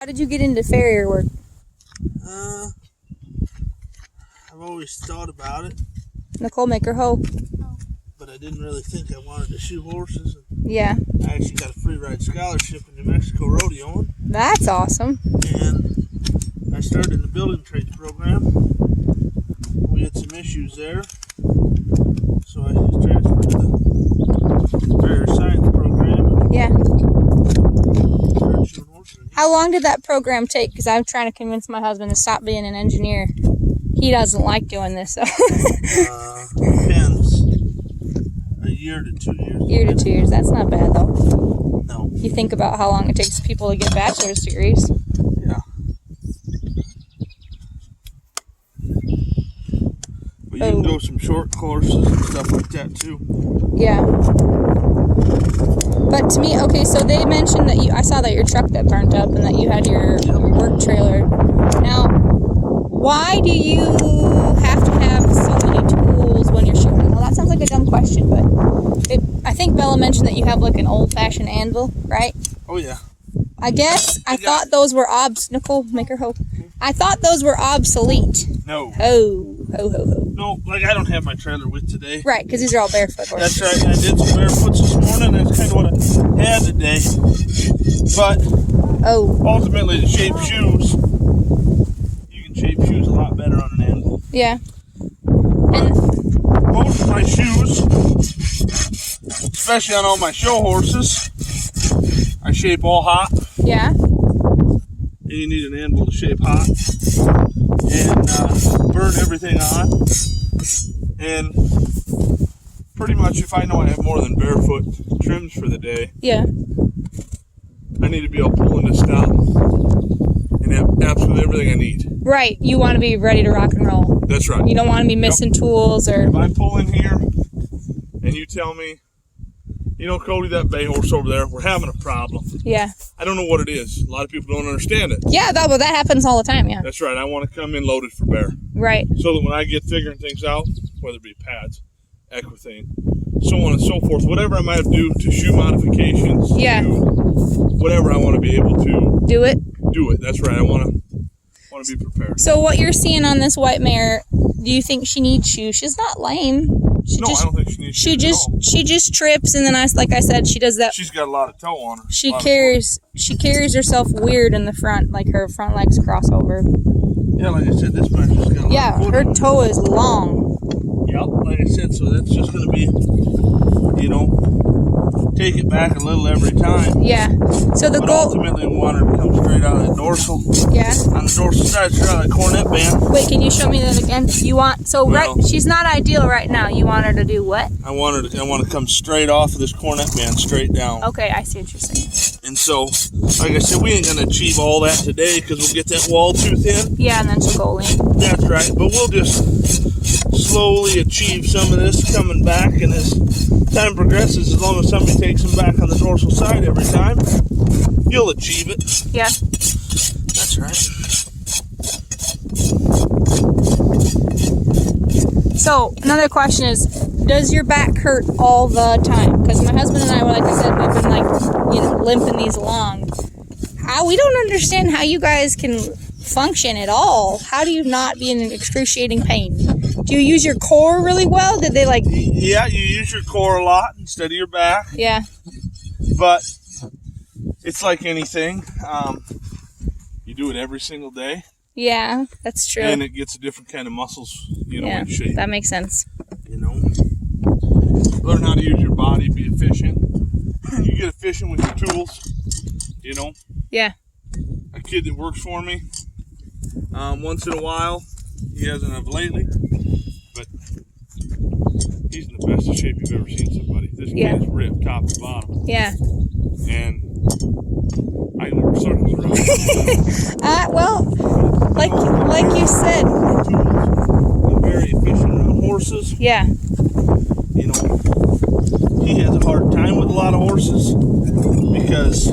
How did you get into farrier work? I've always thought about it. Nicole, make her hoe. But I didn't really think I wanted to shoe horses. Yeah. I actually got a free ride scholarship in New Mexico rodeoing. That's awesome. And I started in the building trades program. We had some issues there. So I transferred to the Farrier science program. Yeah. Started shoeing horses. How long did that program take? Because I'm trying to convince my husband to stop being an engineer. He doesn't like doing this. So. Depends. A year to 2 years. Year to 2 years. That's not bad, though. No. You think about how long it takes people to get bachelor's degrees. Yeah. But you can go some short courses and stuff like that, too. Yeah. But to me, okay, so they mentioned that I saw that your truck that burnt up and that you had your work trailer. Now, why do you have to have so many tools when you're shooting? Well, that sounds like a dumb question, but I think Bella mentioned that you have like an old-fashioned anvil, right? Oh, yeah. I guess I thought those were Nicole, make her hoe. I thought those were obsolete. No. Ho. No, like I don't have my trailer with today. Right, because these are all barefoot horses. That's right. I did some barefoots this morning. That's kind of what I had today. But ultimately, to shape shoes, you can shape shoes a lot better on an anvil. Yeah. But most of my shoes, especially on all my show horses, I shape all hot. Yeah. And you need an anvil to shape hot and burn everything on. And pretty much if I know I have more than barefoot trims for the day, yeah, I need to be able to pull into stop and have absolutely everything I need. Right. You want to be ready to rock and roll. That's right. You don't want to be missing tools or... If I pull in here and you tell me, you know, Cody, that bay horse over there, we're having a problem. Yeah. I don't know what it is. A lot of people don't understand it. Yeah, that happens all the time, yeah. That's right. I want to come in loaded for bear. Right. So that when I get figuring things out, whether it be pads, equithane, so on and so forth, whatever I might have to do to shoe modifications, yeah, to whatever I want to be able to do it. That's right. I want to be prepared. So what you're seeing on this white mare, do you think she needs shoes? She's not lame. I don't think she needs shoes at all. She just trips, and then like I said, she does that. She's got a lot of toe on her. She carries herself weird in the front, like her front legs cross over. Yeah, like I said, this mare's just got a lot of foot her on toe is long. Yep, like I said, so that's just going to be, you know, take it back a little every time. Yeah. So the goal... ultimately, we want her to come straight out of that dorsal. Yeah. On the dorsal side, straight out of the cornet band. Wait, can you show me that again? You want... So, right, she's not ideal right now. You want her to do what? I want to come straight off of this cornet band, straight down. Okay, I see what you're saying. And so, like I said, we ain't going to achieve all that today because we'll get that wall too thin. Yeah, and then she'll go lean. That's right. But we'll just slowly achieve some of this coming back, and as time progresses, as long as somebody takes them back on the dorsal side every time, you'll achieve it. Yeah. That's right. So, another question is, does your back hurt all the time? Because my husband and I, like I said, we've been limping these along. We don't understand how you guys can function at all. How do you not be in excruciating pain? Do you use your core really well? Did they Yeah, you use your core a lot instead of your back. Yeah. But it's like anything. You do it every single day. Yeah, that's true. And it gets a different kind of muscles, in shape. That makes sense. Learn how to use your body, be efficient. You get efficient with your tools, Yeah. A kid that works for me, once in a while, he hasn't of lately, but he's in the best of shape you've ever seen somebody. This kid is ripped top to bottom. Yeah. And I can work circles around. Well, like you said. I'm very efficient around horses. Yeah. He has a hard time with a lot of horses because, a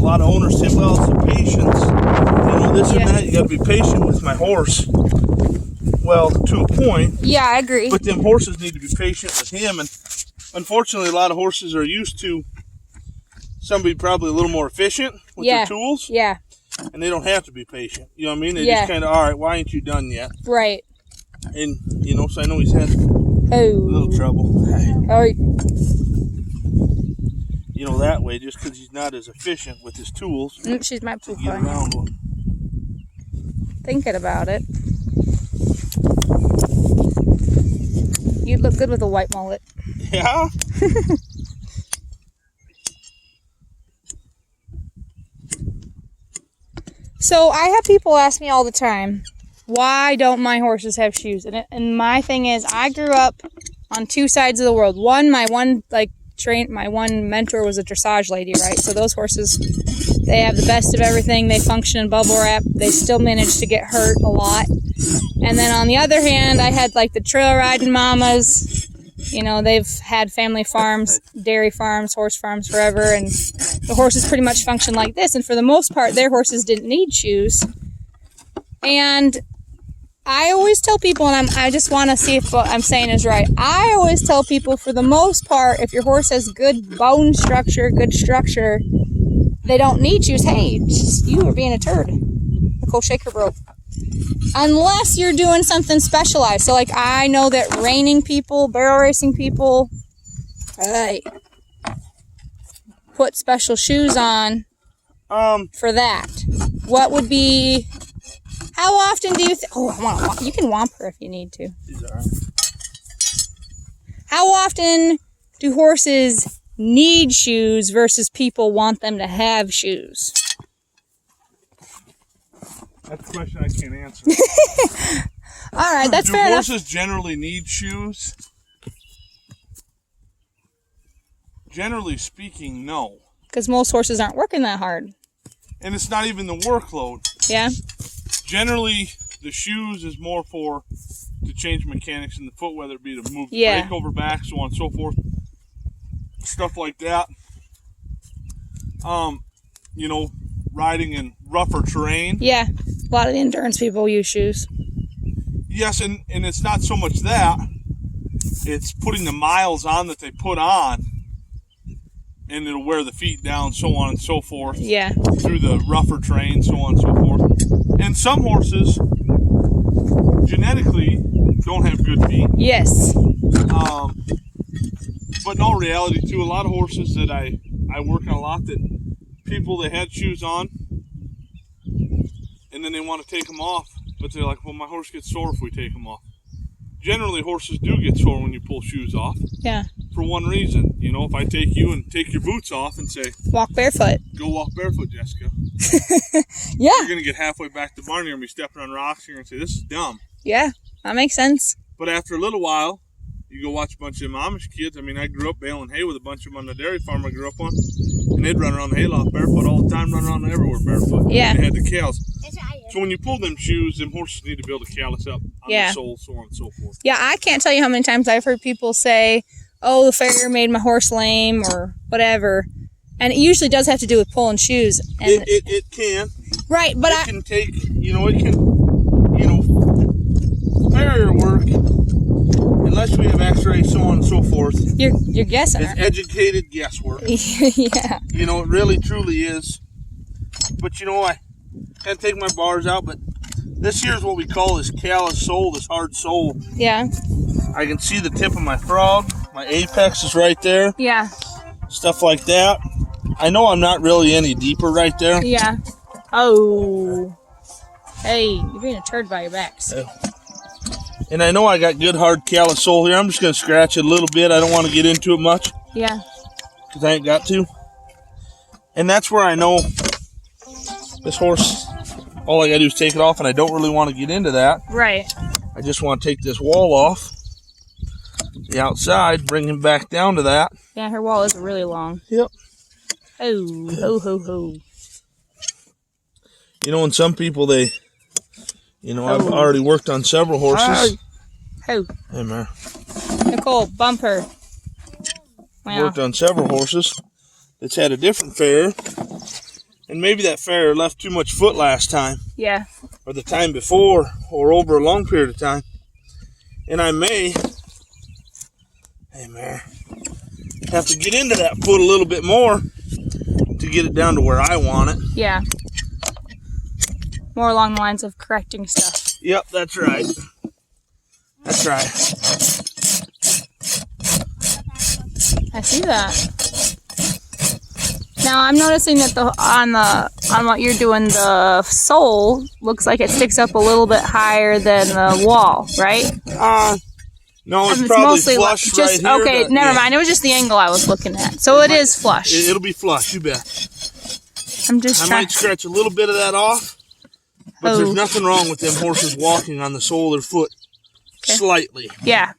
lot of owners say, well, it's the patience. This and that. You got to be patient with my horse. Well, to a point. Yeah, I agree. But them horses need to be patient with him. And unfortunately, a lot of horses are used to somebody probably a little more efficient with their tools. Yeah. And they don't have to be patient. You know what I mean? They Yeah. just kind of, all right, why ain't you done yet? Right. And, you know, so I know he's had a Oh. little trouble. Oh. You know, that way, just because he's not as efficient with his tools. She's my to poop get around one. Thinking about it. You'd look good with a white mullet. Yeah? So I have people ask me all the time, why don't my horses have shoes? And my thing is, I grew up on two sides of the world. My one mentor was a dressage lady, right? So those horses, they have the best of everything. They function in bubble wrap. They still manage to get hurt a lot. And then on the other hand, I had like the trail riding mamas. You know, they've had family farms, dairy farms, horse farms forever, and the horses pretty much function like this. And for the most part, their horses didn't need shoes. And I always tell people, and I just want to see if what I'm saying is right. I always tell people, for the most part, if your horse has good bone structure, good structure, they don't need shoes. Hey, you are being a turd. The cold shaker broke. Unless you're doing something specialized. So, like, I know that reining people, barrel racing people, put special shoes on for that. What would be... How often do you... you can whomp her if you need to. How often do horses need shoes versus people want them to have shoes? That's a question I can't answer. All right, that's fair enough. Do horses generally need shoes? Generally speaking, no. Because most horses aren't working that hard. And it's not even the workload. Yeah. Generally, the shoes is more to change mechanics in the foot, whether it be to move the brake over back, so on and so forth. Stuff like that. You know, riding in rougher terrain. Yeah. A lot of the endurance people use shoes. Yes, and it's not so much that. It's putting the miles on that they put on, and it'll wear the feet down, so on and so forth. Yeah. Through the rougher terrain, so on and so forth. And some horses genetically don't have good feet. Yes. But in all reality, too, a lot of horses that I work on a lot, that people that had shoes on, and then they want to take them off, but they're like, well, my horse gets sore if we take them off. Generally, horses do get sore when you pull shoes off. Yeah. For one reason. You know, if I take you and take your boots off and say, walk barefoot. Go walk barefoot, Jessica. Yeah. You're going to get halfway back to the barn, you're going to be stepping on rocks, you're going to say, this is dumb. Yeah, that makes sense. But after a little while, you go watch a bunch of them Amish kids. I mean, I grew up baling hay with a bunch of them on the dairy farm I grew up on. And they'd run around the hayloft barefoot all the time, run around everywhere barefoot. Yeah. They had the cows. So when you pull them shoes, them horses need to build a callus up on the sole, so on and so forth. Yeah, I can't tell you how many times I've heard people say, oh, the farrier made my horse lame or whatever. And it usually does have to do with pulling shoes. And it can. Right, but it can take, farrier work, unless we have x-rays, so on and so forth. You're guessing. It's educated guesswork. Yeah. You know, it really, truly is. But, I had to take my bars out, but this here is what we call this callous sole, this hard sole. Yeah. I can see the tip of my frog. My apex is right there. Yeah. Stuff like that. I know I'm not really any deeper right there. Yeah. Oh. Hey, you're being a turd by your backs. And I know I got good hard callous sole here. I'm just going to scratch it a little bit. I don't want to get into it much. Yeah. Because I ain't got to. And that's where I know this horse, all I got to do is take it off, and I don't really want to get into that. Right. I just want to take this wall off the outside, bring him back down to that. Yeah, her wall is really long. Yep. Oh, ho, ho, ho. And some people, I've already worked on several horses. Oh. Hey, man. Nicole, bump her. Wow. Worked on several horses that's had a different farrier. And maybe that farrier left too much foot last time. Yeah. Or the time before, or over a long period of time. And I may, have to get into that foot a little bit more to get it down to where I want it. Yeah. More along the lines of correcting stuff. Yep, that's right. That's right. I see that. Now I'm noticing that on what you're doing, the sole looks like it sticks up a little bit higher than the wall, right? No, it's probably mostly flush just right here. okay. Never mind. It was just the angle I was looking at. So it is flush. It'll be flush, you bet. I'm just I trying. might scratch a little bit of that off, but there's nothing wrong with them horses walking on the sole of their foot slightly. Yeah.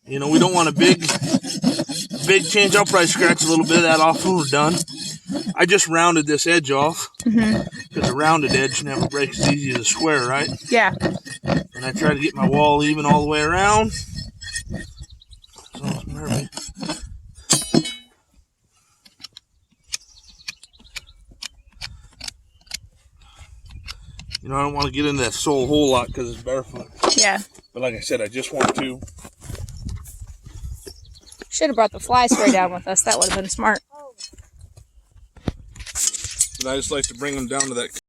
You know, we don't want a big change. I'll probably scratch a little bit of that off when we're done. I just rounded this edge off because a rounded edge never breaks as easy as a square, right? Yeah. And I try to get my wall even all the way around. So maybe. You know, I don't want to get into that sole a whole lot because it's barefoot. Yeah. But like I said, I just want to. Should have brought the fly spray down with us. That would have been smart. But I just like to bring them down to that